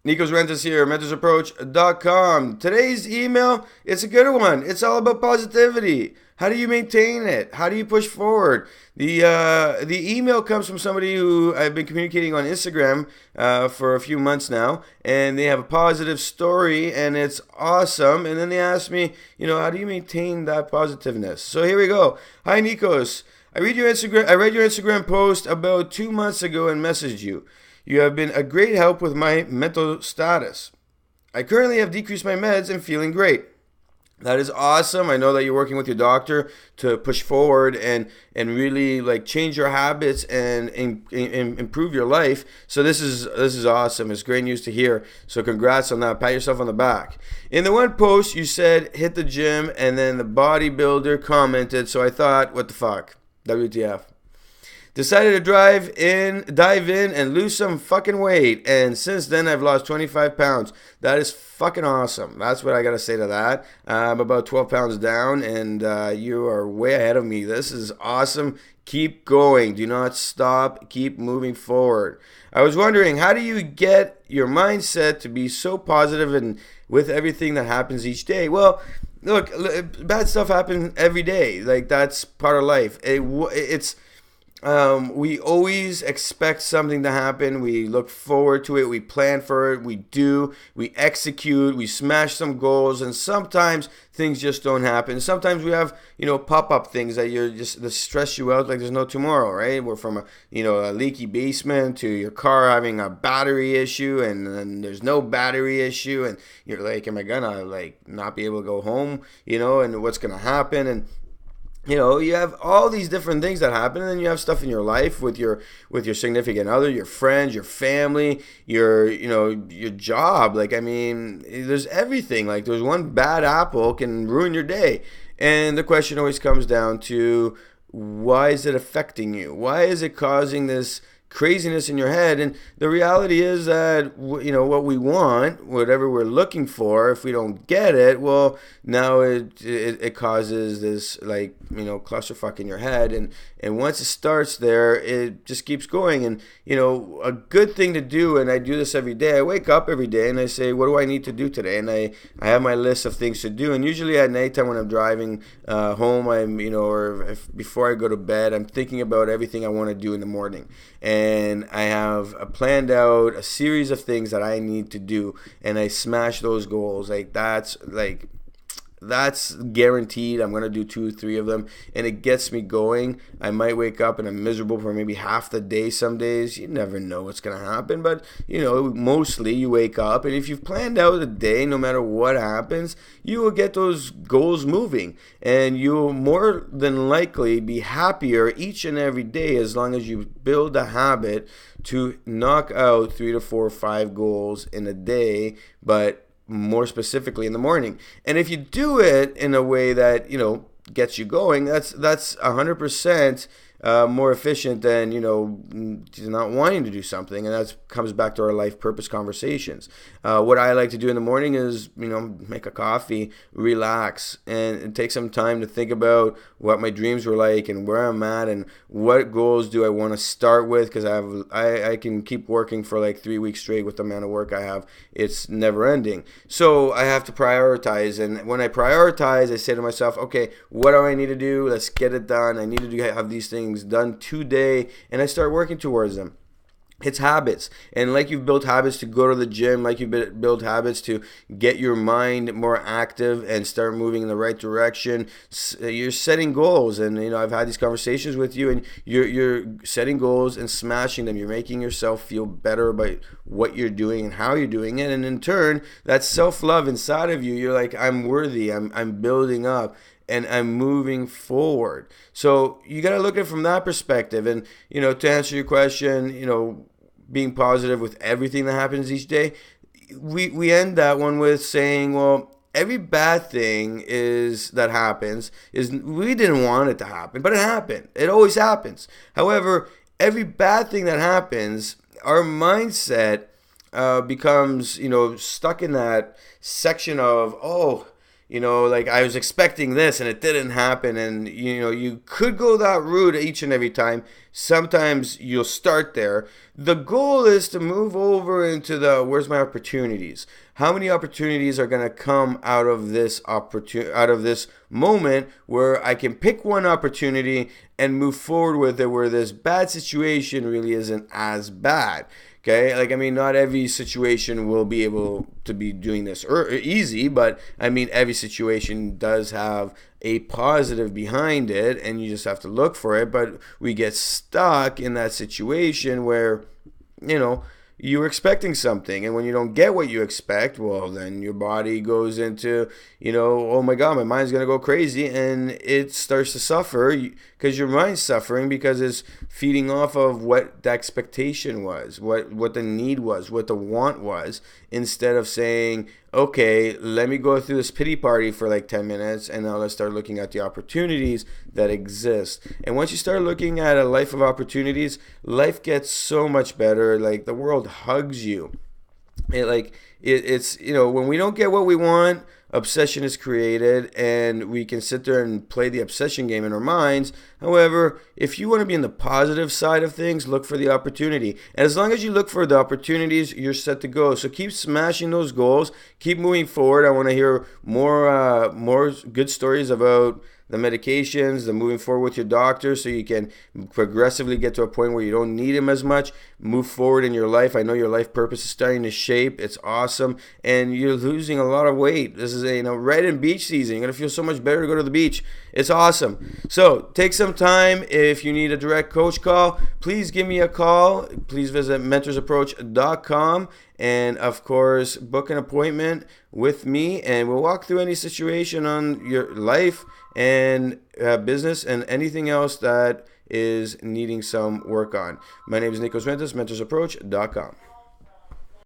Nikos Rentas here, mentorsapproach.com. Today's email, it's a good one. It's all about positivity. How do you maintain it? How do you push forward? The email comes from somebody who I've been communicating on Instagram for a few months now, and they have a positive story, and it's awesome. And then they ask me, how do you maintain that positiveness? So here we go. Hi, Nikos. I read your Instagram post about 2 months ago and messaged you. You have been a great help with my mental status. I currently have decreased my meds and feeling great. That is awesome. I know that you're working with your doctor to push forward and really change your habits and improve your life. So this is awesome. It's great news to hear. So congrats on that. Pat yourself on the back. In the one post you said hit the gym, and then the bodybuilder commented. So I thought, what the fuck? WTF? Decided to dive in and lose some fucking weight. And since then, I've lost 25 pounds. That is fucking awesome. That's what I got to say to that. I'm about 12 pounds down, and you are way ahead of me. This is awesome. Keep going. Do not stop. Keep moving forward. I was wondering, how do you get your mindset to be so positive and with everything that happens each day? Well, look, bad stuff happens every day. That's part of life. We always expect something to happen. We look forward to it. We plan for it. We execute. We smash some goals, and sometimes things just don't happen. Sometimes we have, pop-up things that that stress you out like there's no tomorrow, right? We're from a leaky basement to your car having a battery issue, and then there's no battery issue, and you're like, am I gonna not be able to go home? And what's gonna happen? And you have all these different things that happen, and then you have stuff in your life with your significant other, your friends, your family, your job. There's everything. There's one bad apple can ruin your day. And the question always comes down to, why is it affecting you? Why is it causing this craziness in your head? And the reality is that what we want, whatever we're looking for, if we don't get it, well, now it causes this clusterfuck in your head, and once it starts there, it just keeps going. And a good thing to do, and I do this every day, I wake up every day and I say, what do I need to do today? And I have my list of things to do. And usually at nighttime when I'm driving home, before I go to bed, I'm thinking about everything I want to do in the morning, and I have planned out a series of things that I need to do, and I smash those goals. That's guaranteed. I'm going to do 2 or 3 of them, and it gets me going. I might wake up and I'm miserable for maybe half the day some days. You never know what's going to happen, but mostly you wake up, and if you've planned out a day, no matter what happens, you will get those goals moving, and you'll more than likely be happier each and every day as long as you build a habit to knock out 3 to 4 or 5 goals in a day, but more specifically in the morning. And if you do it in a way that gets you going, that's 100% more efficient than not wanting to do something. And that comes back to our life purpose conversations. What I like to do in the morning is make a coffee, relax, and take some time to think about what my dreams were like and where I'm at and what goals do I want to start with, because I can keep working for 3 weeks straight with the amount of work I have. It's never ending. So I have to prioritize, and when I prioritize, I say to myself, okay, what do I need to do? Let's get it done. I need to have these things done today, and I start working towards them. It's habits. And like you've built habits to go to the gym, like you've built habits to get your mind more active and start moving in the right direction, you're setting goals. And I've had these conversations with you, and you're setting goals and smashing them. You're making yourself feel better about what you're doing and how you're doing it, and in turn, that self-love inside of you, you're like, I'm worthy, I'm building up, and I'm moving forward. So you got to look at it from that perspective. And, to answer your question, being positive with everything that happens each day, we end that one with saying, well, every bad thing that happens is we didn't want it to happen, but it happened. It always happens. However, every bad thing that happens, our mindset becomes, stuck in that section of, like I was expecting this and it didn't happen. And, you could go that route each and every time. Sometimes you'll start there. The goal is to move over into where's my opportunities? How many opportunities are going to come out of this moment where I can pick one opportunity and move forward with it, where this bad situation really isn't as bad. Okay, not every situation will be able to be doing this easy, but every situation does have a positive behind it, and you just have to look for it. But we get stuck in that situation where, you were expecting something, and when you don't get what you expect, well, then your body goes into, oh my God, my mind's going to go crazy, and it starts to suffer because your mind's suffering because it's feeding off of what the expectation was, what the need was, what the want was, instead of saying, okay, let me go through this pity party for like 10 minutes, and now let's start looking at the opportunities that exist. And once you start looking at a life of opportunities, life gets so much better. Like, the world hugs you. It's when we don't get what we want, obsession is created, and we can sit there and play the obsession game in our minds. However, if you want to be in the positive side of things, look for the opportunity. And as long as you look for the opportunities, you're set to go. So keep smashing those goals. Keep moving forward. I want to hear more good stories about the medications, the moving forward with your doctor so you can progressively get to a point where you don't need him as much. Move forward in your life. I know your life purpose is starting to shape. It's awesome. And you're losing a lot of weight. This is right in beach season. You're going to feel so much better to go to the beach. It's awesome. So take some time. If you need a direct coach call, please give me a call. Please visit mentorsapproach.com. And of course, book an appointment with me, and we'll walk through any situation on your life and business and anything else that is needing some work on. My name is Nico Sventas, mentorsapproach.com.